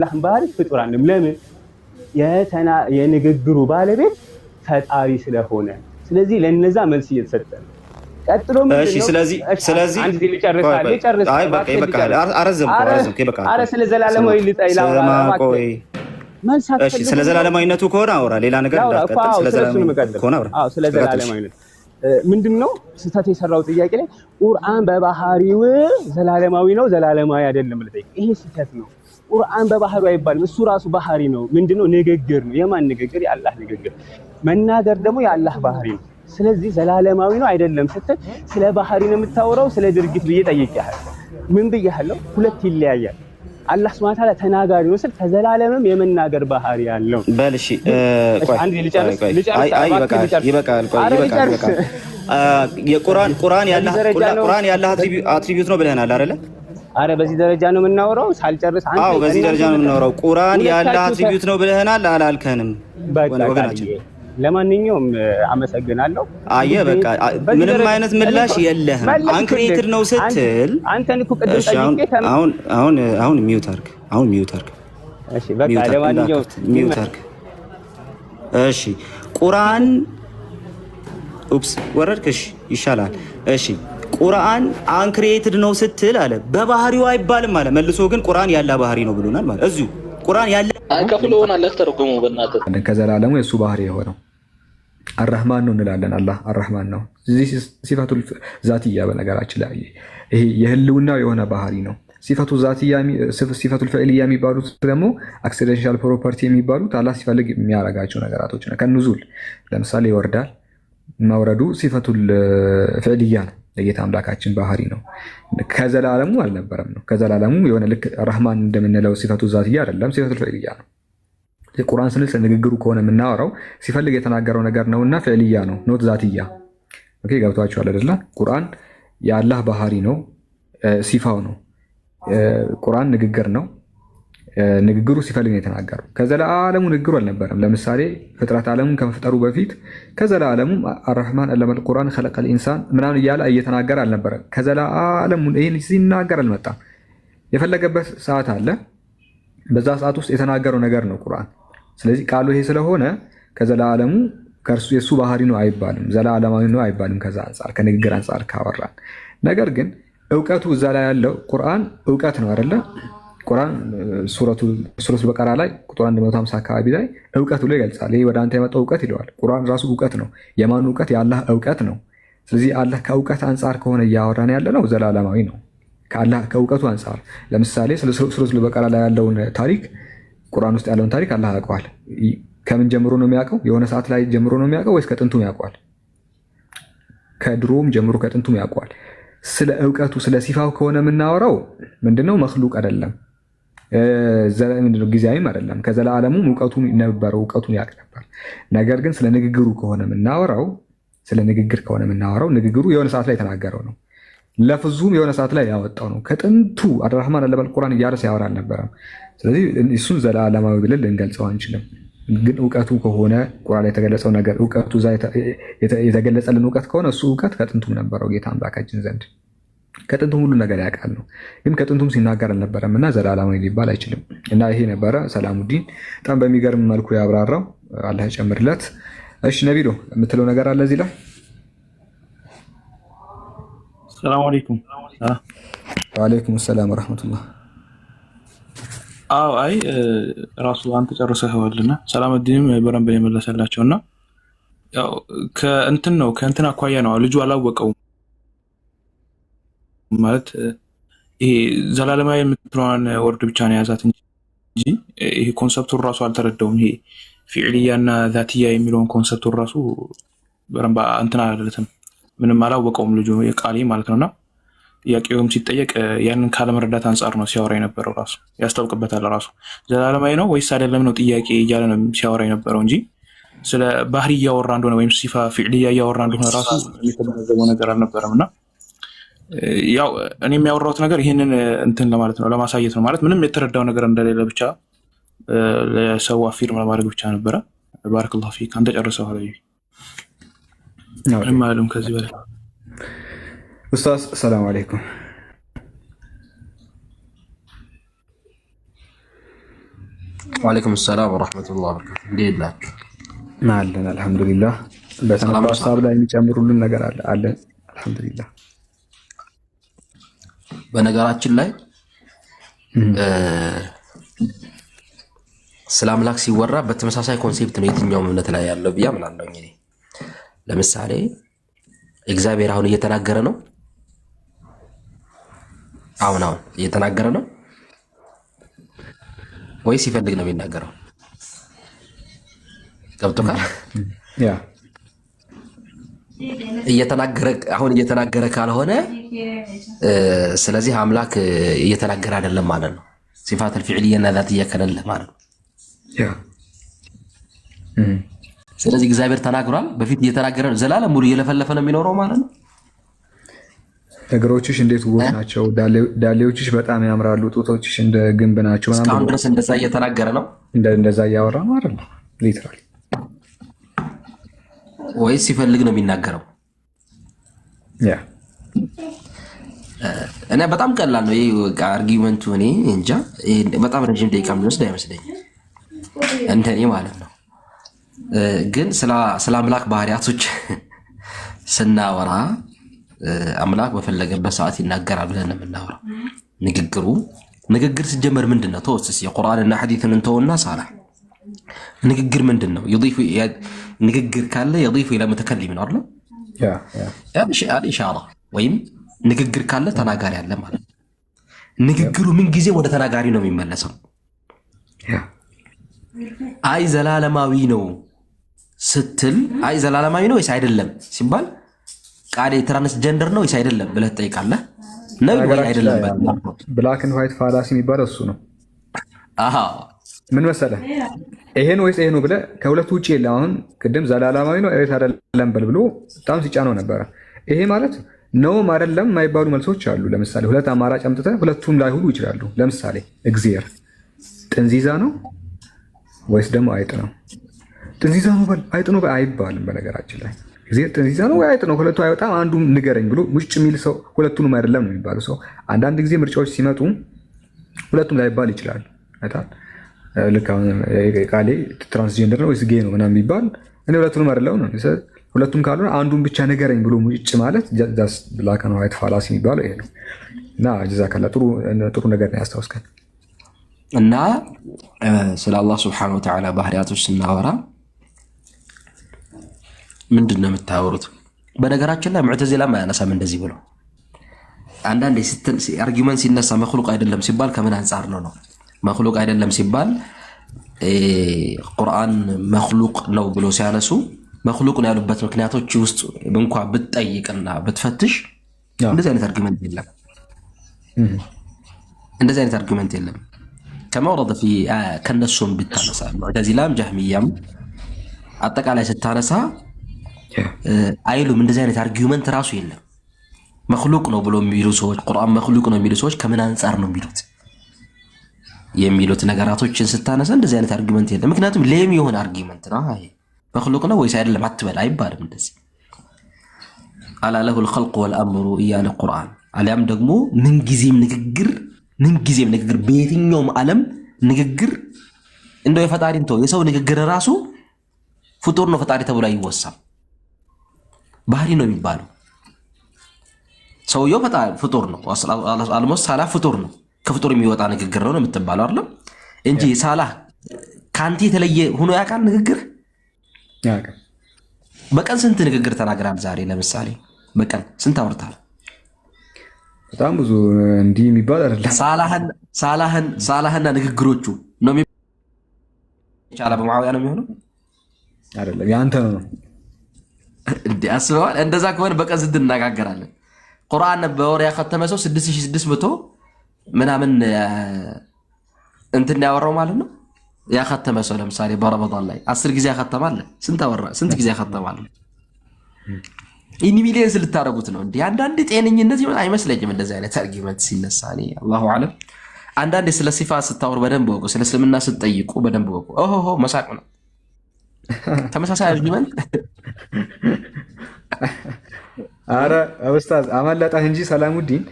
የአላህን ባህሪ ፍጡር አንልም። ለምን? የንግግሩ ባለቤት ፈጣሪ ስለሆነ። ስለዚህ ለነዛ መልስ እየተሰጠ ነው። ቀጥሎ እሺ፣ ስለዚህ አንድ ጊዜ ልጨርስ። አይ በቃ ይበቃል። አረዘምኩ ይበቃል። አረ ስለ ዘላለማዊ ልጠይላ ቆይ እሺ፣ ስለ ዘላለማዊነቱ ከሆነ አውራ፣ ሌላ ነገር እንዳትቀጥል። ስለ ዘላለማዊነቱ ከሆነ አውራ። አዎ፣ ስለ ዘላለማዊነቱ ምንድነው ስህተት የሰራው ጥያቄ ላይ ቁርአን በባህሪው ዘላለማዊ ነው ዘላለማዊ አይደለም ልጠይቅ። ይሄ ስህተት ነው። ቁርአን በባህሪው አይባልም። እሱ ራሱ ባህሪ ነው። ምንድነው? ንግግር ነው። የማን ንግግር? የአላህ ንግግር። መናገር ደግሞ የአላህ ባህሪ ነው። ስለዚህ ዘላለማዊ ነው አይደለም ስትል ስለ ባህሪ ነው የምታወራው ስለ ድርጊት ብዬ ጠይቄሃለሁ። ምን ብዬሃለሁ? ሁለት ይለያያል። አላህ ሱብሃነሁ ወተዓላ ተናጋሪ ነው ስል ከዘላለምም የመናገር ባህሪ ያለው በል። እሺ ቆይ አንዴ ልጨርስ። ይበቃል። የቁርአን ያላህ አትሪቢዩት ነው ብለናል አይደለ? አረ በዚህ ደረጃ ነው የምናወራው ሳልጨርስ አንተ። አዎ በዚህ ደረጃ ነው የምናወራው። ቁርአን ያላህ አትሪቢዩት ነው ብለናል አላልከንም? ወገናችን ለማንኛውም አመሰግናለሁ። አየህ በቃ ምንም አይነት ምላሽ የለህም። አንክሬትድ ነው ስትል አንተን እኮ ቅድም ጠይቄ አሁን ሚውት አድርግ። እሺ በቃ ለማንኛውም ሚውት አድርግ። እሺ ቁርአን ወረድክ። እሺ ይሻላል። እሺ ቁርአን አንክሬትድ ነው ስትል አለ በባህሪው አይባልም አለ። መልሶ ግን ቁርአን ያለ ባህሪ ነው ብሎናል ማለት እዚሁ ቁርአን ያለ አንከፍለውን አለ ተረጉሙ በእናትህ ከዘላለሙ የሱ ባህሪ የሆነው አርህማን ነው እንላለን። አላህ አርህማን ነው። እዚህ ሲፈቱል ዛቲያ በነገራችን ላይ ይሄ የህልውናው የሆነ ባህሪ ነው። ሲፈቱ ዛቲያ ሲፈቱል ፊዕልያ የሚባሉት ደግሞ አክሲደንሻል ፕሮፐርቲ የሚባሉት አላህ ሲፈልግ የሚያረጋቸው ነገራቶች ነው። ከኑዙል ለምሳሌ ይወርዳል። መውረዱ ሲፈቱል ፊዕልያ ነው። የጌታ አምላካችን ባህሪ ነው። ከዘላለሙ አልነበረም ነው። ከዘላለሙ የሆነ ልክ ረህማን እንደምንለው ሲፈቱ ዛቲያ አይደለም፣ ሲፈቱል ፊዕልያ ነው። የቁርአን ስንል ንግግሩ ከሆነ የምናወራው ሲፈልግ የተናገረው ነገር ነውና ፊዕልያ ነው፣ ኖት ዛቲያ። ኦኬ ገብቷችኋል አይደለ? ቁርአን የአላህ ባህሪ ነው፣ ሲፋው ነው። ቁርአን ንግግር ነው። ንግግሩ ሲፈልግ ነው የተናገረው። ከዘላለሙ ንግግሩ አልነበረም። ለምሳሌ ፍጥረት ዓለሙን ከመፍጠሩ በፊት ከዘላለሙ አርህማን አለመል ቁርአን ኸለቀል ኢንሳን ምናምን እያለ እየተናገረ አልነበረም። ከዘላለሙ ይሄን ሲናገር አልመጣም። የፈለገበት ሰዓት አለ። በዛ ሰዓት ውስጥ የተናገረው ነገር ነው ቁርአን። ስለዚህ ቃሉ ይሄ ስለሆነ ከዘላለሙ ከእርሱ የሱ ባህሪ ነው አይባልም፣ ዘላለማዊ ነው አይባልም። ከዛ አንፃር ከንግግር አንፃር ካወራን ነገር ግን እውቀቱ እዛ ላይ ያለው ቁርአን እውቀት ነው አይደለ? ቁርአን ሱረቱል በቀራ ላይ ቁጥር 150 አካባቢ ላይ እውቀቱ ላይ ይገልጻል። ይሄ ወደ አንተ የመጣው እውቀት ይለዋል። ቁርአን ራሱ እውቀት ነው። የማን እውቀት? የአላህ እውቀት ነው። ስለዚህ አላህ ከእውቀት አንፃር ከሆነ እያወራን ያለ ነው ዘላለማዊ ነው። ከአላህ ከእውቀቱ አንፃር ለምሳሌ ስለ ሱረቱል በቀራ ላይ ያለውን ታሪክ ቁርአን ውስጥ ያለውን ታሪክ አላህ ያውቀዋል። ከምን ጀምሮ ነው የሚያውቀው? የሆነ ሰዓት ላይ ጀምሮ ነው የሚያውቀው ወይስ ከጥንቱም ያውቀዋል? ከድሮም ጀምሮ ከጥንቱም ያውቀዋል። ስለ እውቀቱ ስለ ሲፋው ከሆነ የምናወራው ምንድነው? መክሉቅ አይደለም፣ ጊዜያዊም አይደለም። ከዘላለሙም እውቀቱ ነበረው፣ እውቀቱን ያውቅ ነበር። ነገር ግን ስለ ንግግሩ ከሆነ የምናወራው ንግግሩ የሆነ ሰዓት ላይ የተናገረው ነው። ለፍዙም የሆነ ሰዓት ላይ ያወጣው ነው። ከጥንቱ አርህማን አለመል ቁርአን እያለ ሲያወራ አልነበረም። ስለዚህ እሱን ዘላለማዊ ብለን ልንገልጸው አንችልም። ግን እውቀቱ ከሆነ ቁርአን ላይ የተገለጸው ነገር እውቀቱ የተገለጸልን እውቀት ከሆነ እሱ እውቀት ከጥንቱም ነበረው ጌታ አምላካችን ዘንድ። ከጥንቱም ሁሉ ነገር ያውቃል ነው። ግን ከጥንቱም ሲናገር አልነበረም እና ዘላለማዊ ሊባል አይችልም። እና ይሄ ነበረ ሰላሙዲን በጣም በሚገርም መልኩ ያብራራው። አላህ ይጨምርለት። እሺ ነቢሎ የምትለው ነገር አለ እዚህ ላይ? ሰላም አለይኩም። ወአለይኩም ሰላም ወራህመቱላህ። አዎ አይ ራሱ አንተ ጨርሰኸዋልና ሰላሙዲንም በረንብ የመለሰላቸውና ያው ከእንትን አኳያ ነው ልጁ አላወቀውም ማለት ይሄ ዘላለማዊ የምትለዋን ወርድ ብቻ ነው የያዛት እንጂ ይሄ ኮንሰፕቱን ራሱ አልተረዳውም። ይሄ ፊዕልያና ዛቲያ የሚለውን ኮንሰፕቱን ራሱ በረንባ እንትን አላለለትም፣ ምንም አላወቀውም ልጁ የቃሌ ማለት ነውና ጥያቄውም ሲጠየቅ ያንን ካለመረዳት አንጻር ነው ሲያወራ የነበረው። ራሱ ያስታውቅበታል። ራሱ ዘላለማዊ ነው ወይስ አይደለም ነው ጥያቄ እያለ ነው ሲያወራ የነበረው እንጂ ስለ ባህሪ እያወራ እንደሆነ ወይም ሲፋ ፊዕልያ እያወራ እንደሆነ ራሱ የሚተገነዘበው ነገር አልነበረም። እና ያው እኔ የሚያወራሁት ነገር ይህንን እንትን ለማለት ነው፣ ለማሳየት ነው። ማለት ምንም የተረዳው ነገር እንደሌለ ብቻ ለሰው አፊርም ለማድረግ ብቻ ነበረ። ባረከላሁ ፊክ። አንተ ጨርሰው ሀቢቢ። ምንም አይደለም ከዚህ በላይ ኡስታዝ ሰላም አለይኩም። ወአለይኩም ሰላም ወራህመቱላሂ ወበረካቱ። እንዴት ናችሁ? አለን አልሐምዱሊላህ። በተነሳ ሀሳብ ላይ የሚጨምሩልን ነገር አለ አልሐምዱሊላህ። በነገራችን ላይ ስለ አምላክ ሲወራ በተመሳሳይ ኮንሴፕት ነው የትኛውም እምነት ላይ ያለው ብዬ አምናለሁ። እኔ ለምሳሌ እግዚአብሔር አሁን እየተናገረ ነው። አሁን እየተናገረ ነው ወይስ ሲፈልግ ነው የሚናገረው? ገብቶካል? ያ እየተናገረ ካልሆነ ስለዚህ አምላክ እየተናገረ አይደለም ማለት ነው። ሲፋት الفعلية ذاتية ከሌለ ማለት ነው። ያ ስለዚህ እግዚአብሔር ተናግሯል። በፊት እየተናገረ ነው። ዘላለም ሙሉ እየለፈለፈ ነው የሚኖረው ማለት ነው። ነገሮችሽ እንዴት ውብ ናቸው፣ ዳሌዎችሽ በጣም ያምራሉ፣ ጡቶችሽ እንደ ግንብ ናቸው። እስካሁን ድረስ እንደዛ እየተናገረ ነው። እንደዛ እያወራ ነው አይደል? ሊትራሊ ወይስ ሲፈልግ ነው የሚናገረው? ያ እና በጣም ቀላል ነው ይሄ አርጊውመንቱ። እኔ እንጃ በጣም ረጅም ደቂቃ የሚወስድ አይመስለኝም እንደኔ ማለት ነው። ግን ስለ አምላክ ባህሪያቶች ስናወራ አምላክ በፈለገበት ሰዓት ይናገራል ብለን የምናወራው። ንግግር ሲጀመር ምንድን ነው? ተወስስ የቁርአንና ሐዲስን እንተውና ሳላ ንግግር ምንድን ነው? ንግግር ካለ የضيف الى متكلم ነው አይደል? ኢሻራ ወይም ንግግር ካለ ተናጋሪ አለ ማለት ነው። ንግግሩ ምን ጊዜ ወደ ተናጋሪ ነው የሚመለሰው። አይ ዘላለማዊ ነው ስትል አይ ዘላለማዊ ነው ወይስ አይደለም ሲባል ቃል ትራንስጀንደር ነው ወይስ አይደለም ብለህ ትጠይቃለህ። ነው ወይ አይደለም? ብላክ ኤንድ ዋይት ፋላሲ የሚባለው እሱ ነው። ምን መሰለህ ይሄን ወይስ ይሄ ነው ብለህ ከሁለቱ ውጭ የለም። አሁን ቅድም ዘላለማዊ ነው ወይስ አይደለም ብሎ በጣም ሲጫነው ነበረ። ይሄ ማለት ነውም አይደለም የማይባሉ መልሶች አሉ። ለምሳሌ ሁለት አማራጭ አምጥተህ ሁለቱም ላይ ሁሉ ይችላሉ። ለምሳሌ እግዚአብሔር ጥንዚዛ ነው ወይስ ደግሞ አይጥ ነው? ጥንዚዛ ነው በል አይጥ ነው አይባልም። በነገራችን ላይ እግዚአብሔር ጥንዚዛ ነው ወይ አይጥ ነው ሁለቱ አይወጣም። አንዱም ንገረኝ ብሎ ሙጭ የሚል ሰው ሁለቱንም አይደለም ነው የሚባለው ሰው። አንዳንድ ጊዜ ምርጫዎች ሲመጡ ሁለቱም ላይባል ይችላል። አይታል ልክ አሁን ቃሌ ትራንስጀንደር ነው ወይስ ጌ ነው ምናምን ቢባል እኔ ሁለቱንም አይደለም ነው። ሁለቱም ካልሆነ አንዱን ብቻ ንገረኝ ብሎ ሙጭ ማለት ጃስ ብላክ ኤንድ ዋይት ፋላሲ የሚባለው ይሄ ነው። እና ጀዛከላ ጥሩ ነገር ነው ያስታውስከን። እና ስለ አላህ ሱብሓነሁ ወተዓላ ባህሪያቶች ስናወራ ምንድን ነው የምታወሩት? በነገራችን ላይ ሙዕተዚላ ማያነሳም እንደዚህ ብሎ አንዳንዴ አርጊውመንት ሲነሳ መክሉቅ አይደለም ሲባል ከምን አንጻር ነው? መክሉቅ አይደለም ሲባል ቁርአን መክሉቅ ነው ብሎ ሲያነሱ መክሉቅ ነው ያሉበት ምክንያቶች ውስጥ እንኳ ብትጠይቅና ብትፈትሽ እንደዚህ አይነት አርጊውመንት የለም። እንደዚህ አይነት አርጊውመንት የለም። ከማ ወረደ ፊ ከነሱም ብታነሳ ሙዕተዚላም ጀህሚያም አጠቃላይ ስታነሳ አይሉም። እንደዚህ አይነት አርጊውመንት ራሱ የለም። መክሉቅ ነው ብሎ የሚሉ ሰዎች ቁርአን መክሉቅ ነው የሚሉ ሰዎች ከምን አንጻር ነው የሚሉት ነገራቶችን ስታነሳ እንደዚህ አይነት አርጊውመንት የለም። ምክንያቱም ሌም የሆነ አርጊውመንት ነው። አይ መክሉቅ ነው ወይስ አይደለም አትበል አይባልም። እንደዚህ አላ ለሁል ኸልቅ ወልአምሩ እያለ ቁርአን አሊያም ደግሞ ምንጊዜም ንግግር በየትኛውም ዓለም ንግግር እንደው የፈጣሪን ተው የሰው ንግግር ራሱ ፍጡር ነው ፈጣሪ ተብሎ አይወሳም። ባህሪ ነው የሚባለው። ሰውየው ፍጡር ነው። አልሞስ ሳላህ ፍጡር ነው። ከፍጡር የሚወጣ ንግግር ነው የምትባለው አይደለም እንጂ ሳላህ ካንተ የተለየ ሆኖ ያውቃል ንግግር? ያውቃል። በቀን ስንት ንግግር ተናግራል? ዛሬ ለምሳሌ በቀን ስንት አውርታል? በጣም ብዙ እንዲህ የሚባል አይደለም። ሳላህና ንግግሮቹ ነው የሚቻላ በሙዓዊያ ነው የሚሆነው አይደለም። ያንተ ነው እንዴ? አስበዋል። እንደዛ ከሆነ በቀን ስንት እናጋገራለን? ቁርአን በወር ያከተመ ሰው 6600 ምናምን እንትን ያወራው ማለት ነው። ያከተመ ሰው ለምሳሌ በረመዳን ላይ 10 ጊዜ ያከተማል። ስንት ጊዜ ያከተማል? ኢኒ ሚሊየንስ ልታረጉት ነው እንዴ? አንዳንድ ጤነኝነት ይሆን አይመስለኝም እንደዚህ አይነት አርጊውመንት ሲነሳ። እኔ አላሁ አለም። አንዳንድ ስለ ሲፋት ስታወሩ በደንብ ወቁ። ስለ እስልምና ስትጠይቁ በደንብ ወቁ። ኦሆ መሳቅ ነው ተመሳሳይ አርጊውመንት። አረ ኡስታዝ አመለጠህ እንጂ ሰላሙዲን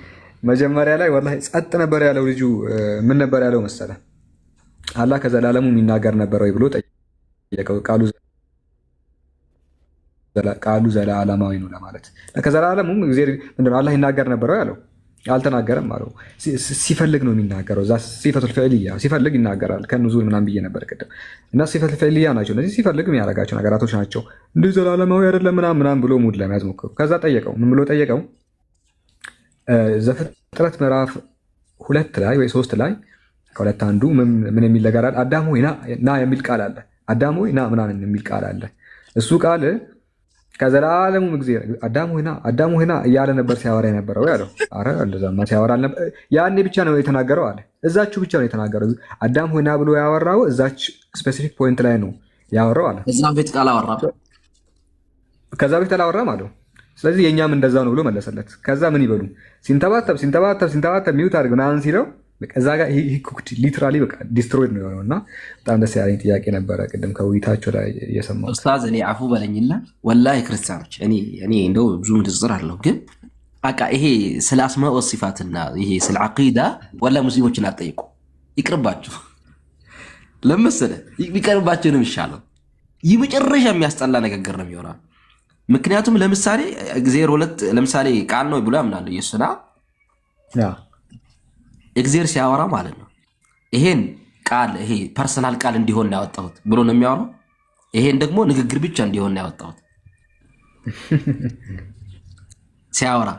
መጀመሪያ ላይ ወላሂ ጸጥ ነበር ያለው ልጁ። ምን ነበር ያለው መሰለህ? አላህ ከዘላለሙ የሚናገር ነበር ወይ ብሎ ጠየቀው። ቃሉ ዘላለማዊ ነው ለማለት ከዘላለሙ እግዚአብሔር ምንድን ነው አላህ ይናገር ነበረው ያለው አልተናገረም አለው። ሲፈልግ ነው የሚናገረው። እዛ ሲፈቱል ፊዕልያ ሲፈልግ ይናገራል። ከኑዙል ምናምን ብዬ ነበር ቅድም እና ሲፈቱል ፊዕልያ ናቸው እነዚህ። ሲፈልግ የሚያደርጋቸው ነገራቶች ናቸው። እንዲህ ዘላለማዊ አይደለም ምናምን ብሎ ሙድ ለመያዝ ሞክሩ። ከዛ ጠየቀው። ምን ብሎ ጠየቀው? ዘፍጥረት ምዕራፍ 2 ላይ ወይ 3 ላይ ከሁለት አንዱ ምን የሚል ነገር አለ? አዳም ሆይ ና የሚል ቃል አለ። አዳም ሆይ ና ምናምን የሚል ቃል አለ። እሱ ቃል ከዘላለሙ አዳም ሆይ ና እያለ ነበር ሲያወራ የነበረው ያለው። ኧረ እንደዛማ ሲያወራ አልነበረ። ያኔ ብቻ ነው የተናገረው አለ። እዛችሁ ብቻ ነው የተናገረው። አዳም ሆይ ና ብሎ ያወራው እዛች ስፔሲፊክ ፖይንት ላይ ነው ያወራው አለ። ከዛ ቤት አላወራም አለው። ስለዚህ የእኛም እንደዛ ነው ብሎ መለሰለት። ከዛ ምን ይበሉ ሲንተባተብ ሚዩት አድርግ ምናምን ሲለው እዛ ጋር ሊትራሊ በቃ ዲስትሮይድ ነው የሆነው እና በጣም ደስ ያለኝ ጥያቄ ነበረ ቅድም ከውይይታቸው ላይ እየሰማሁት። ኡስታዝ እኔ አፉ በለኝና ወላሂ ክርስቲያኖች እኔ እንደው ብዙ ንጽጽር አለው ግን በቃ ይሄ ስለ አስማኡ ወሲፋትና ይሄ ስለ አቂዳ ወላሂ ሙስሊሞችን አትጠይቁ፣ ይቅርባችሁ። ለምሳሌ ቢቀርባችሁ ነው የሚሻለው። የመጨረሻ የሚያስጠላ ንግግር ነው የሚሆነው። ምክንያቱም ለምሳሌ እግዚአብሔር ሁለት ለምሳሌ ቃል ነው ብሎ ያምናሉ ኢየሱስና እግዚአብሔር ሲያወራ ማለት ነው ይሄን ቃል ይሄ ፐርሰናል ቃል እንዲሆን ያወጣሁት ብሎ ነው የሚያወራው። ይሄን ደግሞ ንግግር ብቻ እንዲሆን ያወጣሁት ሲያወራ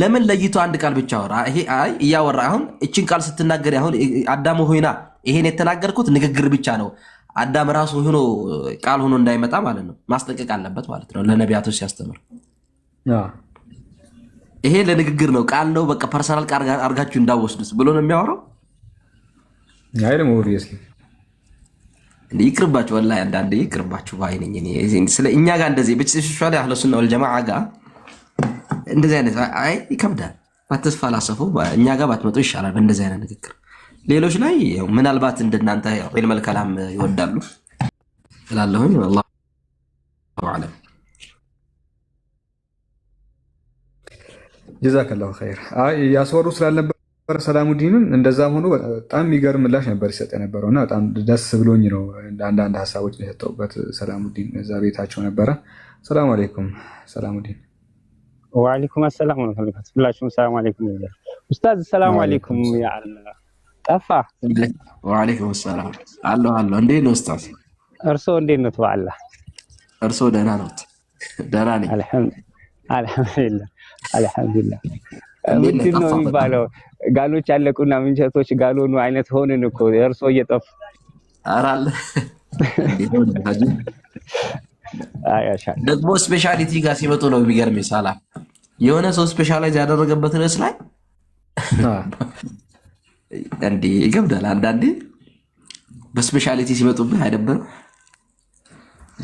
ለምን ለይቶ አንድ ቃል ብቻ አወራ? ይሄ አይ እያወራ አሁን እቺን ቃል ስትናገር አሁን አዳም ሆይና ይሄን የተናገርኩት ንግግር ብቻ ነው። አዳም ራሱ ሆኖ ቃል ሆኖ እንዳይመጣ ማለት ነው ማስጠንቀቅ አለበት ማለት ነው ለነቢያቶች ሲያስተምር። ይሄ ለንግግር ነው ቃል ነው በቃ ፐርሰናል ቃል አድርጋችሁ እንዳወስዱት ብሎ ነው የሚያወራው። አይ ደግሞ ኦብቪየስሊ ይቅርባችሁ፣ ወላሂ አንዳንዴ ይቅርባችሁ ባይነኝ እኔ ስለ እኛ ጋር እንደዚህ በተሽሻለ አህለ ሱና ወልጀማዓ ጋር እንደዚህ አይነት አይ ይከብዳል። ባትስፋ ላሰፉ እኛ ጋር ባትመጡ ይሻላል በእንደዚህ አይነት ንግግር። ሌሎች ላይ ምናልባት እንደናንተ ዒልመል ከላም ይወዳሉ እላለሁኝ። والله አዕለም። ጀዛከላሁ ኸይር። አይ ያስወሩ ስላልነበረ ሰላሙዲንን እንደዛም ሆኖ በጣም የሚገርም ምላሽ ነበር ሲሰጥ የነበረውና በጣም ደስ ብሎኝ ነው አንዳንድ ሀሳቦች የሰጠውበት። ሰላሙዲን እዛ ቤታቸው ነበረ። ሰላም አለይኩም ሰላሙዲን። ወአለይኩም ሰላም ወራህመቱላሂ ሁላችሁም ሰላም አለይኩም ይላል ኡስታዝ። ሰላም አለይኩም ያ አላህ ጠፋ። ወአለይኩም ሰላም አለሁ እንዴት ነው ኡስታዝ? እርሶ እንዴት ነው? ተባላ እርሶ ደህና ነው? ደህና ነኝ አልሐምዱሊላህ አልሐምዱሊላህ። ምንድን ነው የሚባለው? ጋሎች ያለቁና ምንቸቶች ጋሎኑ አይነት ሆንን እኮ እርሶ እየጠፉ አራል ደግሞ ስፔሻሊቲ ጋር ሲመጡ ነው የሚገርመኝ። ሰላም የሆነ ሰው ስፔሻላይዝ ያደረገበት ርዕስ ላይ እንዴ ይገብዳል። አንዳንዴ በስፔሻሊቲ ሲመጡብህ አይደብርም?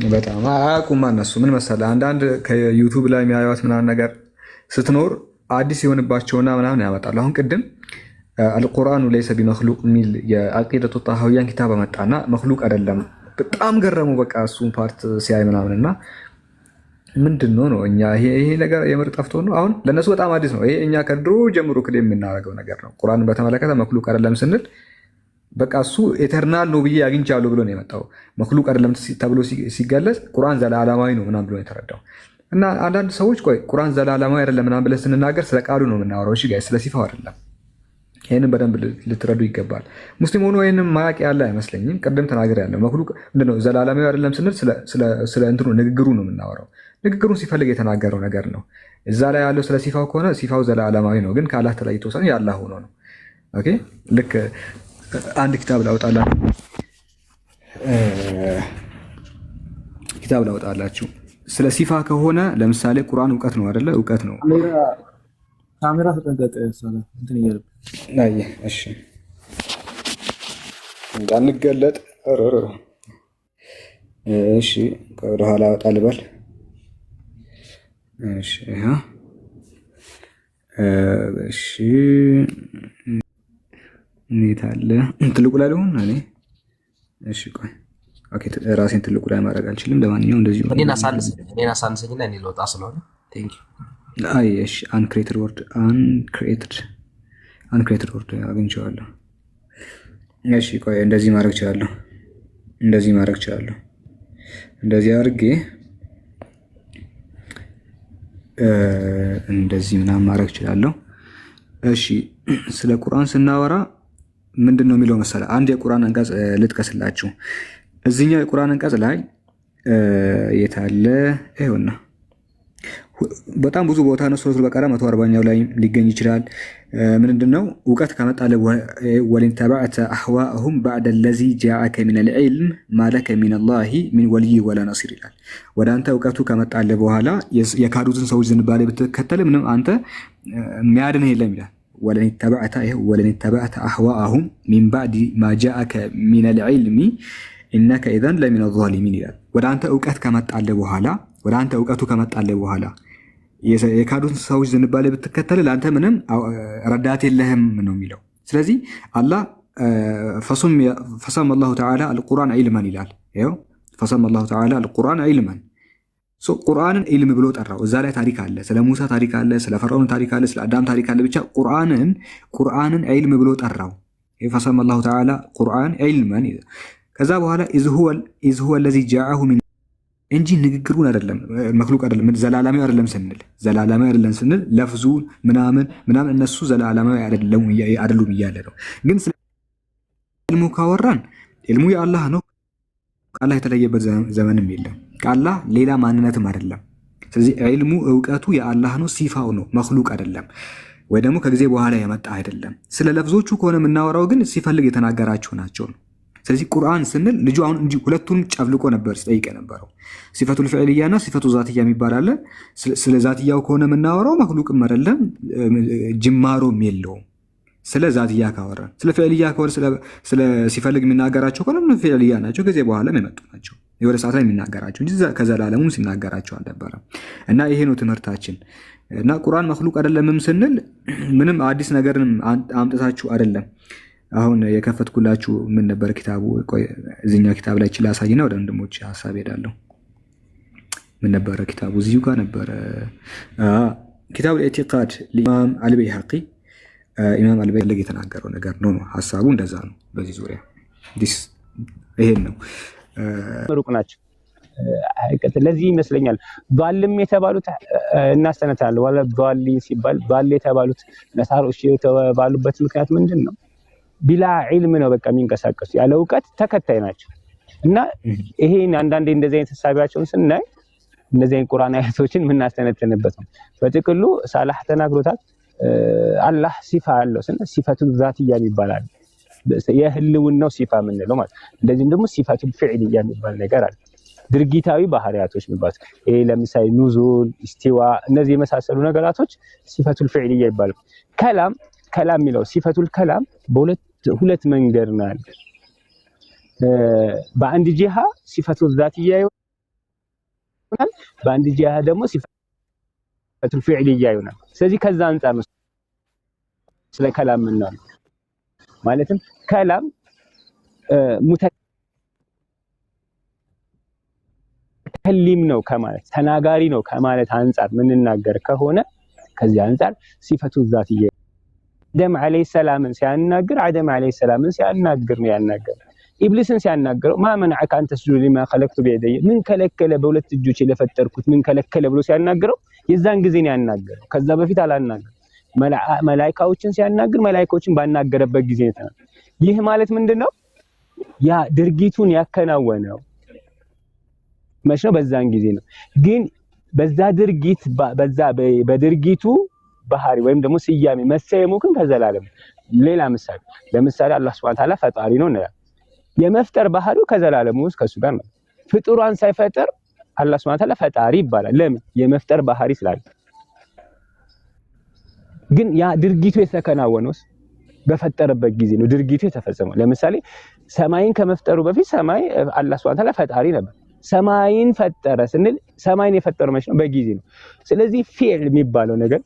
በጣም አያውቁም እነሱ። ምን መሰለህ አንዳንድ ከዩቱብ ላይ የሚያዩት ምናምን ነገር ስትኖር አዲስ የሆንባቸውና ምናምን ያመጣሉ። አሁን ቅድም አልቁርአኑ ለይሰ ቢመክሉቅ የሚል የአቂደቱ ጣሃውያን ኪታብ መጣና መክሉቅ አይደለም። በጣም ገረሙ። በቃ እሱን ፓርት ሲያይ ምናምንና ምንድን ነው እኛ ይሄ ነገር የምር ጠፍቶ ነው። አሁን ለእነሱ በጣም አዲስ ነው። ይሄ እኛ ከድሮ ጀምሮ ክል የምናደርገው ነገር ነው። ቁርአንን በተመለከተ መክሉቅ አይደለም ስንል በቃ እሱ ኤተርናል ነው ብዬ አግኝቻለሁ ብሎ ነው የመጣው። መክሉቅ አይደለም ተብሎ ሲገለጽ ቁርአን ዘላለማዊ ነው ምናምን ብሎ የተረዳው እና አንዳንድ ሰዎች ቆይ ቁርአን ዘላለማዊ አይደለም ምናምን ብለን ስንናገር ስለ ቃሉ ነው የምናወራው። እሺ ጋይስ ስለ ሲፋው አይደለም። ይህንን በደንብ ልትረዱ ይገባል። ሙስሊም ሆኖ ይህንን ማያቅ ያለ አይመስለኝም። ቅድም ተናገር ያለው መክሉቅ ምንድነው ዘላለማዊ አይደለም ስንል ስለ እንትኑ ንግግሩ ነው የምናወራው። ንግግሩን ሲፈልግ የተናገረው ነገር ነው። እዛ ላይ ያለው ስለ ሲፋው ከሆነ ሲፋው ዘላለማዊ ነው፣ ግን ከአላህ ተለይቶ ሳይሆን ያላህ ሆኖ ነው። ኦኬ ልክ አንድ ኪታብ ላውጣላችሁ ስለ ሲፋ ከሆነ ለምሳሌ ቁርአን እውቀት ነው አይደለ? እውቀት ነው። ካሜራ ተጠንቀቀ ሰላ እንትን እያለ አይ እሺ እንዳንገለጥ እሺ ወደ ኋላ ወጣ ልበል። እሺ እሺ እንዴት አለ ትልቁ ላይ ልሆን እኔ እሺ ቆይ ኦኬ ራሴን ትልቁ ላይ ማድረግ አልችልም። ለማንኛውም እንደዚህ ነው። እኔና ሳንሰኝና እኔ ልወጣ ስለሆነ ቴንክ ዩ። አይ እሺ አንክሬትድ ወርድ አግኝቼዋለሁ። እሺ ቆይ እንደዚህ ማድረግ እችላለሁ። እንደዚህ አድርጌ እንደዚህ ምናምን ማድረግ እችላለሁ። እሺ ስለ ቁርአን ስናወራ ምንድነው የሚለው መሰለ አንድ የቁርአን አንቀጽ ልጥቀስላችሁ። እዚህኛው የቁርአን አንቀጽ ላይ የታለ ይኸውና በጣም ብዙ ቦታ ነው። ሱረቱል በቀራ 140ኛው ላይ ሊገኝ ይችላል። ምንድነው እውቀት ከመጣለ ወሊን ተባዕተ አህዋአሁም بعد الذي جاءك من العلم ما لك من الله من ولي ولا نصير ይላል። ወደ አንተ እውቀቱ ከመጣለ በኋላ የካዱትን ሰዎች ዝንባሌ ብትከተል ምንም አንተ የሚያድንህ የለም ይላል። ወለን ተባዕተ አህዋአሁም من بعد ما جاءك من العلم انك اذا لمن الظالمين ይላል። ወደ አንተ እውቀቱ ከመጣለ በኋላ የካዱትን ሰዎች ዝንባሌ ብትከተል ለአንተ ምንም ረዳት የለህም ነው የሚለው። ስለዚህ አላህ ፈሰመ አላሁ ተዓላ አልቁርአን ዒልመን ይላል። ይኸው ፈሰመ አላሁ ተዓላ አልቁርአን ዒልመን ቁርአንን ዒልም ብሎ ጠራው። እዛ ላይ ታሪክ አለ፣ ስለ ሙሳ ታሪክ አለ፣ ስለ ፈርዖን ታሪክ አለ፣ ስለ አዳም ታሪክ አለ። ብቻ ቁርአንን ዒልም ብሎ ጠራው። ፈሰመ አላሁ ተዓላ ቁርአን ዒልመን። ከዛ በኋላ ኢዝ ሁወ ለዚ ጃዐሁ ሚን እንጂ ንግግሩን አይደለም መክሉቅ አይደለም ዘላለማዊ አይደለም ስንል ለፍዙ ምናምን እነሱ ዘላለማዊ አይደሉም እያለ ነው። ግን ኢልሙ ካወራን ኢልሙ የአላህ ነው። ከአላህ የተለየበት ዘመንም የለም። ከአላህ ሌላ ማንነትም አይደለም። ስለዚህ ኢልሙ እውቀቱ የአላህ ነው፣ ሲፋው ነው፣ መክሉቅ አይደለም ወይ ደግሞ ከጊዜ በኋላ የመጣ አይደለም። ስለ ለፍዞቹ ከሆነ የምናወራው ግን ሲፈልግ የተናገራቸው ናቸው ነው። ስለዚህ ቁርአን ስንል ልጁ አሁን እንጂ ሁለቱን ጨፍልቆ ነበር ሲጠይቅ የነበረው። ሲፈቱል ፊዕልያና ሲፈቱ ዛትያ የሚባል አለ። ስለ ዛትያው ከሆነ የምናወራው መክሉቅም አይደለም ጅማሮም የለውም። ስለ ዛትያ ካወራን፣ ስለ ፊዕልያ ከሆነ ስለ ሲፈልግ የሚናገራቸው ከሆነ ፊዕልያ ናቸው፣ ከዚህ በኋላም የመጡ ናቸው። የወደ ሰዓት ላይ የሚናገራቸው እንጂ ከዘላለሙም ሲናገራቸው አልነበረም። እና ይሄ ነው ትምህርታችን። እና ቁርአን መክሉቅ አይደለምም ስንል ምንም አዲስ ነገርን አምጥታችሁ አይደለም። አሁን የከፈትኩላችሁ ምን ነበር ኪታቡ? ቆይ እዚህኛው ኪታብ ላይ ችላ ሳይና ወደ ወንድሞች ሐሳብ ሄዳለሁ። ምን ነበር ኪታቡ? እዚሁ ጋር ነበር ኪታቡ ኢዕቲቃድ ለኢማም አልበይሃቂ። ኢማም አልበይሃቂ የተናገረው ነገር ነው። ሐሳቡ እንደዛ ነው። በዚህ ዙሪያ ይሄን ነው ሩቅ ናቸው። ለዚህ ይመስለኛል ዷልም የተባሉት እናስተነታለን። ወላ ዷሊ ሲባል ዷል የተባሉት ነሳሮች የተባሉበት ምክንያት ምንድን ነው? ቢላ ዒልም ነው በቃ የሚንቀሳቀሱ ያለ እውቀት ተከታይ ናቸው። እና ይሄን አንዳንዴ እንደዚህ አይነት ሐሳባቸውን ስናይ እንደዚህ አይነት ቁርአን አያቶችን የምናስተነትንበት ነው። በጥቅሉ ሳላህ ተናግሮታል። አላህ ሲፋ አለው ስንል ሲፈቱ ዛትያ ይባላል። የህልውናው ሲፋ የምንለው ማለት እንደዚህም ደግሞ ሲፈቱ ፊዕልያ የሚባል ነገር አለ። ድርጊታዊ ባህሪያቶች የሚባሉት ይሄ ለምሳሌ ኑዙል፣ ኢስቲዋ እነዚህ የመሳሰሉ ነገራቶች ሲፈቱል ፊዕልያ ይባላል። ከላም የሚለው ሲፈቱል ከላም በሁለት መንገድ ነው ያለ። በአንድ ጂሃ ሲፈቱል ዛትያ ይሆናል፣ በአንድ ጂሃ ደግሞ ሲፈቱል ፊዕልያ ይሆናል። ስለዚህ ከዛ አንፃር ነው ስለ ከላም ምናምን ማለትም ከላም ሙተከሊም ነው ከማለት ተናጋሪ ነው ከማለት አንፃር ምንናገር ከሆነ ከዚህ አንፃር ሲፈቱ ዛትያ አደም አለይሂ ሰላምን ሲያናግር አደም አለይሂ ሰላምን ሲያናግር ነው ያናገረ። ኢብሊስን ሲያናግረው ማመንዐከ አን ተስጁደ ሊማ ኸለቅቱ ቢየደየ ምን ከለከለ በሁለት እጆች ለፈጠርኩት ምን ከለከለ ብሎ ሲያናግረው የዛን ጊዜ ነው ያናገረው። ከዛ በፊት አላናገረም። መላእክቶችን ሲያናግር መላእክቶችን ባናገረበት ጊዜ ነው። ይህ ማለት ምንድነው? ያ ድርጊቱን ያከናወነው መቼ ነው? በዛን ጊዜ ነው። ግን በዛ ድርጊት በድርጊቱ ባህሪ ወይም ደግሞ ስያሜ መሰየሙ ግን ከዘላለም። ሌላ ምሳሌ ለምሳሌ አላህ Subhanahu Ta'ala ፈጣሪ ነው እንላለን። የመፍጠር ባህሪው ከዘላለሙ ውስጥ ከሱ ጋር ነው። ፍጡራን ሳይፈጠር አላህ Subhanahu Ta'ala ፈጣሪ ይባላል። ለምን? የመፍጠር ባህሪ ስላለ። ግን ያ ድርጊቱ የተከናወነው በፈጠረበት ጊዜ ነው ድርጊቱ የተፈጸመው። ለምሳሌ ሰማይን ከመፍጠሩ በፊት ሰማይ አላህ Subhanahu Ta'ala ፈጣሪ ነበር። ሰማይን ፈጠረ ስንል ሰማይን የፈጠረው መቼ ነው? በጊዜ ነው። ስለዚህ ፊዕል የሚባለው ነገር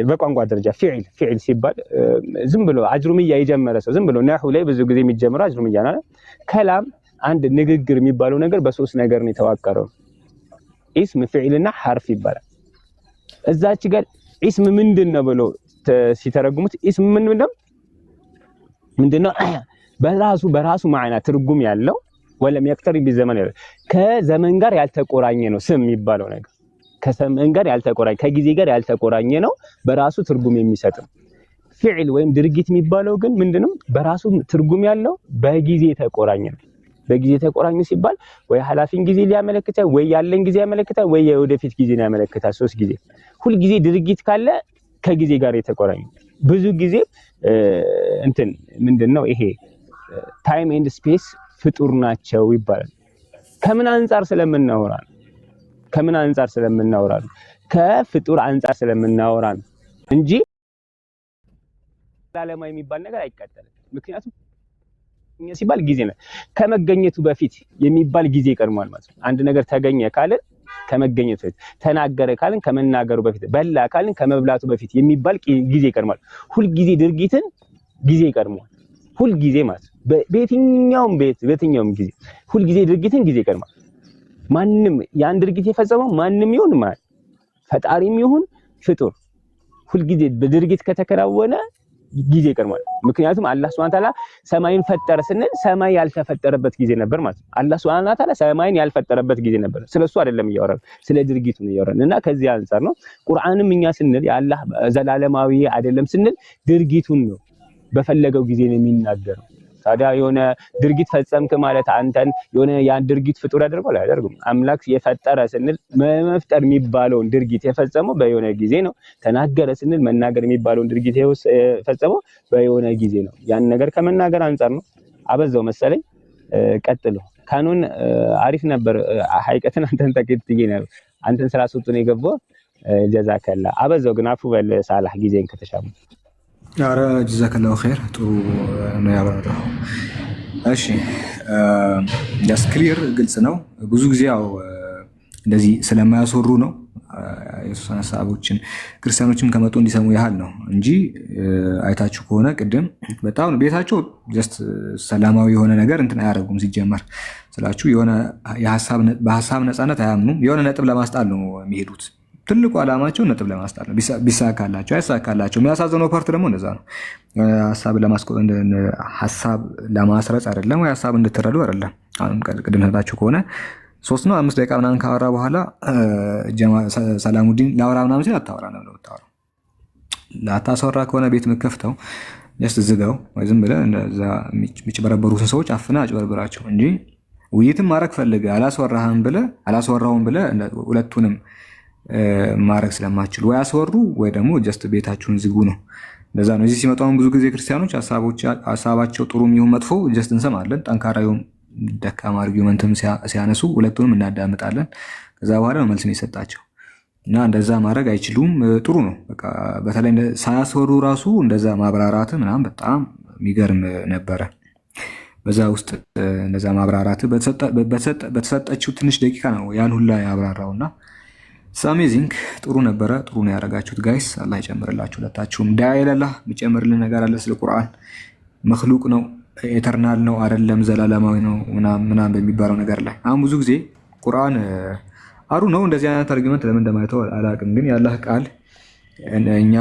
በቋንቋ ደረጃ ፊዕል ሲባል ዝም ብሎ አጅሩምያ የጀመረ ሰው ዝም ብሎ ነህው ላይ ብዙ ጊዜ የሚጀምረው አጅሩምያ ነው። ከላም አንድ ንግግር የሚባለው ነገር በሶስት ነገር ነው የተዋቀረው። ኢስም፣ ፊዕልና ሐርፍ ይባላል። እዛች ጋር ኢስም ምንድነው ብሎ ሲተረጉሙት ኢስም ምንድነው? በራሱ ማዕና ትርጉም ያለው ወለም የቅተሪ ቢዘመን ከዘመን ጋር ያልተቆራኘ ነው ስም የሚባለው ነገር ከዘመን ጋር ያልተቆራኘ ከጊዜ ጋር ያልተቆራኘ ነው በራሱ ትርጉም የሚሰጥ ፊዕል ወይም ድርጊት የሚባለው ግን ምንድነው በራሱ ትርጉም ያለው በጊዜ የተቆራኘ ነው በጊዜ ተቆራኙ ሲባል ወይ ሐላፊን ጊዜ ሊያመለክታል ወይ ያለን ጊዜ ያመለክታል ወይ የወደፊት ጊዜን ያመለክታል ሶስት ጊዜ ሁሉ ጊዜ ድርጊት ካለ ከጊዜ ጋር የተቆራኘ ብዙ ጊዜ እንትን ምንድነው ይሄ ታይም ኤንድ ስፔስ ፍጡር ናቸው ይባላል ከምን አንፃር ስለምናወራ ከፍጡር አንፃር ስለምናወራ እንጂ ዘላለማዊ የሚባል ነገር አይቀጠልም ምክንያቱም ሲባል ጊዜ ነው ከመገኘቱ በፊት የሚባል ጊዜ ቀድሟል ማለት ነው አንድ ነገር ተገኘ ካልን ከመገኘቱ በፊት ተናገረ ካልን ከመናገሩ በፊት በላ ካልን ከመብላቱ በፊት የሚባል ጊዜ ቀድሟል ሁሉ ጊዜ ድርጊትን ጊዜ ቀድሟል ሁሉ ጊዜ ማለት በየትኛውም ጊዜ ሁሉ ጊዜ ድርጊትን ጊዜ ቀድሟል ማንንም ያን ድርጊት የፈጸመው ማንንም ይሁን ማለት ፈጣሪም ይሁን ፍጡር ሁሉ ጊዜ በድርጊት ከተከናወነ ጊዜ ቀድሟል ምክንያቱም አላህ Subhanahu Ta'ala ሰማይን ፈጠረ ስንል ሰማይ ያልተፈጠረበት ጊዜ ነበር ማለት ነው አላህ Subhanahu Ta'ala ሰማይን ያልፈጠረበት ጊዜ ነበር ስለሱ አይደለም እያወራን ስለ ድርጊቱ ነው እያወራን እና ከዚህ አንፃር ነው ቁርአንም እኛ ስንል የአላህ ዘላለማዊ አይደለም ስንል ድርጊቱን ነው በፈለገው ጊዜ ነው የሚናገረው ታዲያ የሆነ ድርጊት ፈጸምክ ማለት አንተን የሆነ ያን ድርጊት ፍጡር ያደርጋል አይደርግም አምላክ የፈጠረ ስንል መፍጠር የሚባለውን ድርጊት የፈጸመው በየሆነ ጊዜ ነው ተናገረ ስንል መናገር የሚባለውን ድርጊት የፈጸመው በየሆነ ጊዜ ነው ያን ነገር ከመናገር አንፃር ነው አበዛው መሰለኝ ቀጥሉ ካኑን አሪፍ ነበር ሐቂቀትን አንተን ተከትዬ ነው አንተን ስላስወጡ ነው የገባው ጀዛከላ አበዛው ግን አፉ በል ሳላህ ጊዜን ከተሻሙ ኧረ ጀዛከላሁ ኸይር ጥሩ ነው ያበራው እሺ ዳስ ክሊር ግልጽ ነው ብዙ ጊዜ ያው እንደዚህ ስለማያስወሩ ነው የሱስ ሐሳቦችን ክርስቲያኖችም ከመጡ እንዲሰሙ ያህል ነው እንጂ አይታችሁ ከሆነ ቅድም በጣም ቤታቸው ጀስት ሰላማዊ የሆነ ነገር እንትን አያደርጉም ሲጀመር ስላችሁ የሆነ በሐሳብ ነፃነት አያምኑም የሆነ ነጥብ ለማስጣል ነው የሚሄዱት ትልቁ ዓላማቸው ነጥብ ለማስጣል ነው ቢሳካላቸው አይሳካላቸው የሚያሳዝነው ፓርት ደግሞ እንደዛ ነው ሐሳብ ለማስረጽ አይደለም ወይ ሐሳብ እንድትረዱ አይደለም አሁን ቅድም ታችሁ ከሆነ 3 ነው 5 ደቂቃ ምናምን ካወራ በኋላ ሰላሙዲን ላውራ ምናምን ሲል አታወራ ነው የምታወራው ላታሰራ ከሆነ ቤት መከፍተው just ዝጋው ወይ ዝም ብለህ እንደዛ የሚጭበረበሩትን ሰዎች አፍና አጭበርብራቸው እንጂ ውይይትም ማድረግ ፈልገህ አላስወራሁም ብለህ ሁለቱንም ማድረግ ስለማትችሉ ወይ አስወሩ ወይ ደግሞ just ቤታችሁን ዝጉ ነው ለዛ ነው እዚህ ሲመጣው ብዙ ጊዜ ክርስቲያኖች ሐሳባቸው ጥሩም ይሁን መጥፎ just እንሰማለን ጠንካራ ይሁን ደካማ አርጊውመንትም ሲያነሱ ሁለቱንም እናዳምጣለን ከዛ በኋላ ነው መልስ የሚሰጣቸው እና እንደዛ ማድረግ አይችሉም ጥሩ ነው በቃ በተለይ ሳያስወሩ ራሱ እንደዛ ማብራራት ምናምን በጣም የሚገርም ነበረ በዛ ውስጥ እንደዛ ማብራራት በተሰጠችው ትንሽ ደቂቃ ነው ያን ሁላ ያብራራውና አሜዚንግ ጥሩ ነበረ ጥሩ ነው ያደረጋችሁት ጋይስ አላህ ይጨምርላችሁ ለታችሁም ዳይላላህ የሚጨምርልን ነገር አለ ስለ ቁርአን መخلوቅ ነው ኤተርናል ነው አይደለም ዘላለማዊ ነው ምናምን በሚባለው ነገር ላይ አሁን ብዙ ጊዜ ቁርአን አሩ ነው እንደዚህ አይነት አርጊመንት ለምን እንደማይተው አላቅም ግን ያላህ ቃል እኛ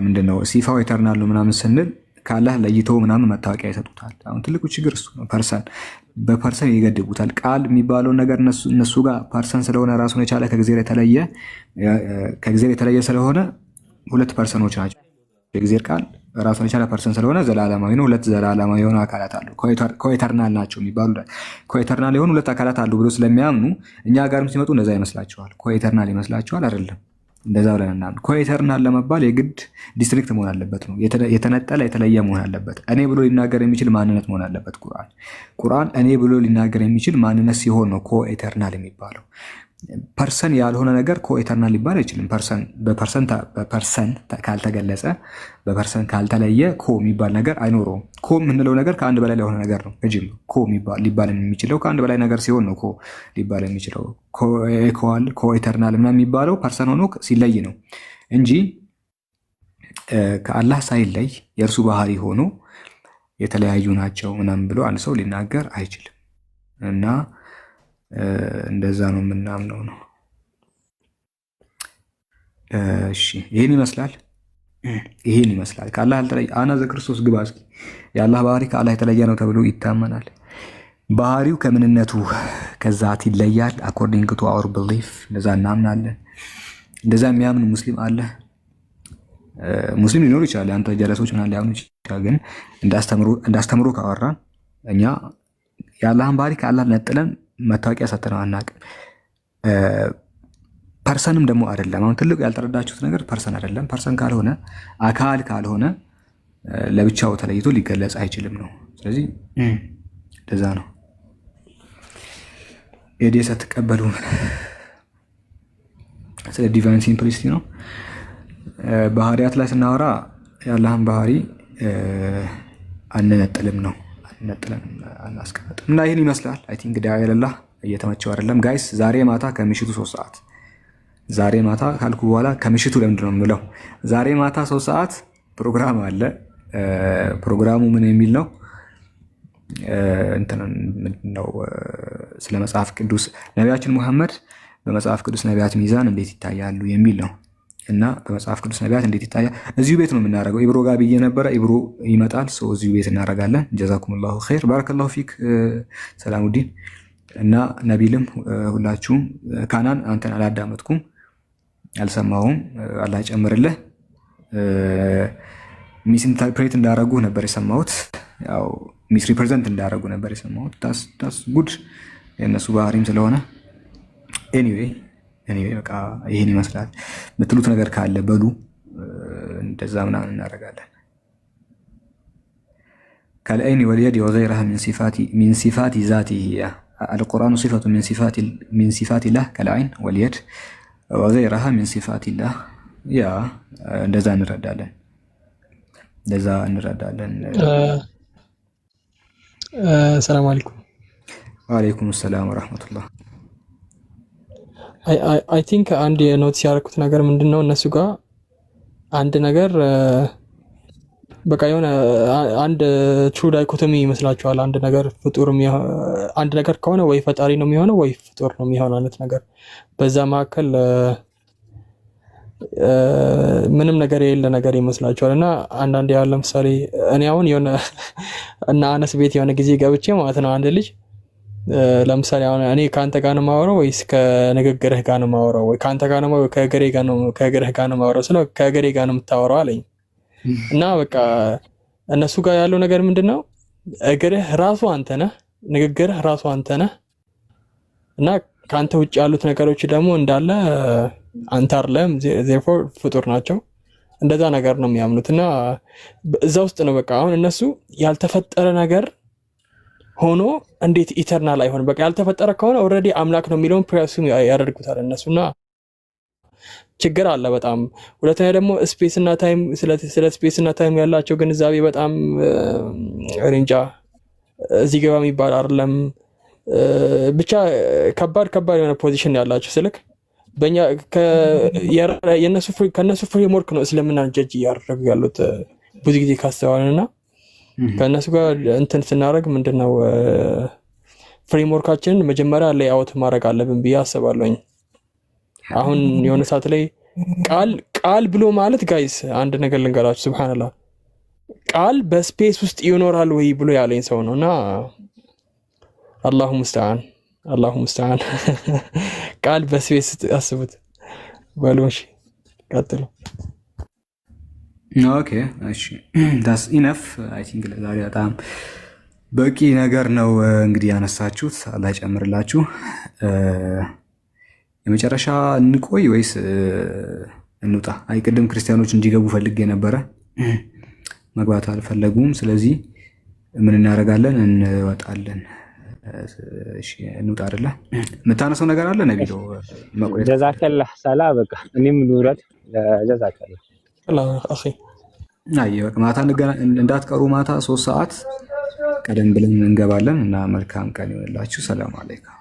ምንድነው ሲፋው ኤተርናል ነው ምናምን ስንል ካላህ ለይተው ምናምን መታወቂያ ይሰጡታል አሁን ትልቁ ችግር እሱ ነው በፐርሰን ይገድቡታል ቃል የሚባለው ነገር እነሱ ጋር ፐርሰን ስለሆነ ራሱን የቻለ ከእግዚአብሔር የተለየ ስለሆነ ሁለት ፐርሰኖች ናቸው የእግዚአብሔር ቃል ራሱን የቻለ ፐርሰን ስለሆነ ዘላለማዊ ነው ሁለት ዘላለማዊ የሆኑ አካላት አሉ ኮኤተርናል ናቸው የሚባሉ ኮኤተርናል የሆኑ ሁለት አካላት አሉ ብሎ ስለሚያምኑ እኛ ጋርም ሲመጡ እንደዛ ይመስላቸዋል ኮኤተርናል ይመስላቸዋል አይደለም እንደዛ ብለን እናምን ኮኤተርናል ለመባል የግድ ዲስትሪክት መሆን አለበት ነው የተነጠለ የተለየ መሆን አለበት እኔ ብሎ ሊናገር የሚችል ማንነት መሆን አለበት ቁርአን እኔ ብሎ ሊናገር የሚችል ማንነት ሲሆን ነው ኮኤተርናል የሚባለው ፐርሰን ያልሆነ ነገር ኮኤተርናል ሊባል አይችልም በፐርሰን ካልተገለጸ በፐርሰን ካልተለየ ኮ የሚባል ነገር አይኖረውም ኮ የምንለው ነገር ከአንድ በላይ የሆነ ነገር ነው እጂም ኮ ሊባል የሚችለው ከአንድ በላይ ነገር ሲሆን ነው ኮ ሊባል የሚችለው ኮኤተርናል ምናምን የሚባለው ፐርሰን ሆኖ ሲለይ ነው እንጂ ከአላህ ሳይለይ የእርሱ ባህሪ ሆኖ የተለያዩ ናቸው ምናምን ብሎ አንድ ሰው ሊናገር አይችልም እና እንደዛ ነው የምናምነው ነው እሺ ይሄን ይመስላል ይህን ይመስላል። ከአላህ ያልተለየ አና ዘክርስቶስ ግባ እስኪ የአላህ ባህሪ ከአላህ የተለየ ነው ተብሎ ይታመናል። ባህሪው ከምንነቱ ከዛት ይለያል። አኮርዲንግ ቱ አወር ቢሊፍ እንደዛ እናምናለን። እንደዛ የሚያምን ሙስሊም አለ? ሙስሊም ሊኖር ይችላል። አንተ ጀለሶች ምናምን ሊያምኑ ይችላል። ግን እንዳስተምሮ ካወራን እኛ የአላህን ባህሪ ከአላህ ነጥለን መታወቂያ ሰጥተነው አናውቅም። ፐርሰንም ደግሞ አይደለም። አሁን ትልቁ ያልተረዳችሁት ነገር ፐርሰን አይደለም። ፐርሰን ካልሆነ አካል ካልሆነ ለብቻው ተለይቶ ሊገለጽ አይችልም ነው። ስለዚህ እንደዛ ነው። ኤዴስ አትቀበሉ። ስለ ዲቫይን ሲምፕሊሲቲ ነው። ባህሪያት ላይ ስናወራ የአላህን ባህሪ አንነጥልም ነው። አንነጥልም አናስቀምጥም። እና ይህን ይመስላል። አይ ቲንክ ዳያ ያለላህ እየተመቸው አይደለም ጋይስ። ዛሬ ማታ ከምሽቱ 3 ሰዓት ዛሬ ማታ ካልኩ በኋላ ከምሽቱ ለምንድን ነው የምለው? ዛሬ ማታ 3 ሰዓት ፕሮግራም አለ። ፕሮግራሙ ምን የሚል ነው? ምንድነው? ስለ መጽሐፍ ቅዱስ ነቢያችን ሙሐመድ በመጽሐፍ ቅዱስ ነቢያት ሚዛን እንዴት ይታያሉ የሚል ነው። እና በመጽሐፍ ቅዱስ ነቢያት እንዴት ይታያል እዚሁ ቤት ነው የምናደርገው። ኢብሮ ጋር ብዬ ነበረ። ኢብሮ ይመጣል። እዚሁ ቤት እናደርጋለን። ጀዛኩሙላሁ ኸይር ባረከላሁ ፊክ ሰላሙዲን እና ነቢልም ሁላችሁም። ካናን አንተን አላዳመጥኩም አልሰማሁም። አላህ ይጨምርልህ። ሚስ ኢንተርፕሬት እንዳደረጉ ነበር የሰማሁት። ያው ሚስ ሪፕሬዘንት እንዳደረጉ ነበር የሰማሁት። ታስ ጉድ የእነሱ ባህሪም ስለሆነ ኤኒዌይ በቃ ይህን ይመስላል። የምትሉት ነገር ካለ በሉ። እንደዛ ምናምን እናደርጋለን። ከልዐይኒ ወልየድ ወገይረሃ ሚን ሲፋቲ ዛቲሂ አልቁርአኑ ሲፈቱ ሚን ሲፋቲላህ ከልዐይን ወልየድ ወገይረሃ ሚን ሲፋቲላህ። ያ እንደዛ እንረዳለን። ሰላም አለይኩም። ወአለይኩም ሰላም ወራህመቱላህ። አይ ቲንክ አንድ የኖትስ ያደረኩት ነገር ምንድነው እነሱ ጋር አንድ ነገር በቃ የሆነ አንድ ትሩ ዳይኮቶሚ ይመስላችኋል። አንድ ነገር ፍጡር አንድ ነገር ከሆነ ወይ ፈጣሪ ነው የሚሆነው ወይ ፍጡር ነው የሚሆነው አይነት ነገር። በዛ መካከል ምንም ነገር የሌለ ነገር ይመስላችኋል። እና አንዳንድ ያው ለምሳሌ እኔ አሁን የሆነ እና አነስ ቤት የሆነ ጊዜ ገብቼ ማለት ነው አንድ ልጅ ለምሳሌ አሁን እኔ ካንተ ጋር ነው የማወራው ወይስ ከንግግርህ ጋር ነው የማወራው? ወይ ካንተ ጋር ነው ከእግርህ ጋር ነው የማወራው? ስለው ከእግሬ ጋር ነው የምታወራው አለኝ። እና በቃ እነሱ ጋር ያለው ነገር ምንድነው? እግርህ ራሱ አንተ ነህ፣ ንግግርህ ራሱ አንተ ነህ። እና ካንተ ውጭ ያሉት ነገሮች ደግሞ እንዳለ አንተ አይደለም፣ therefore ፍጡር ናቸው። እንደዛ ነገር ነው የሚያምኑት። እና እዛ ውስጥ ነው በቃ አሁን እነሱ ያልተፈጠረ ነገር ሆኖ እንዴት ኢተርናል አይሆንም? በቃ ያልተፈጠረ ከሆነ ኦልሬዲ አምላክ ነው የሚለውን ፕሪያሱም ያደርጉታል እነሱና ችግር አለ በጣም። ሁለተኛ ደግሞ ስፔስ እና ታይም ስለ ስፔስ እና ታይም ያላቸው ግንዛቤ በጣም እንጃ እዚህ ገባ የሚባል አይደለም። ብቻ ከባድ የሆነ ፖዚሽን ያላቸው ስልክ በእኛ ከነሱ ፍሬምወርክ ነው እስልምና ጀጅ እያደረጉ ያሉት ብዙ ጊዜ ካስተዋልንና ከእነሱ ጋር እንትን ስናደርግ ምንድነው ፍሬምወርካችንን መጀመሪያ ላይ አውት ማድረግ አለብን ብዬ አስባለሁኝ። አሁን የሆነ ሰዓት ላይ ቃል ብሎ ማለት ጋይስ አንድ ነገር ልንገራችሁ፣ ሱብሃንአላህ ቃል በስፔስ ውስጥ ይኖራል ወይ ብሎ ያለኝ ሰው ነውና አላሁ ሙስተዓን ቃል በስፔስ አስቡት ባሎሽ ቀጥሉ። ኦኬ እሺ ዳስ ኢነፍ አይ ቲንክ ለዛሬ በጣም በቂ ነገር ነው እንግዲህ ያነሳችሁት። አላህ ይጨምርላችሁ። የመጨረሻ እንቆይ ወይስ እንውጣ? አይ ቅድም ክርስቲያኖች እንዲገቡ ፈልጌ ነበረ፣ መግባት አልፈለጉም። ስለዚህ ምን እናደርጋለን? እንወጣለን። እሺ እንውጣ አይደለ? የምታነሳው ነገር አለ ነቢዩ? ጀዛከላህ ሰላ በቃ እኔም ልውረድ። ጀዛከላህ አኺ አይ በቃ ማታ እንዳትቀሩ። ማታ 3 ሰዓት ቀደም ብለን እንገባለን እና መልካም ቀን ይሁንላችሁ። ሰላም አለይኩም።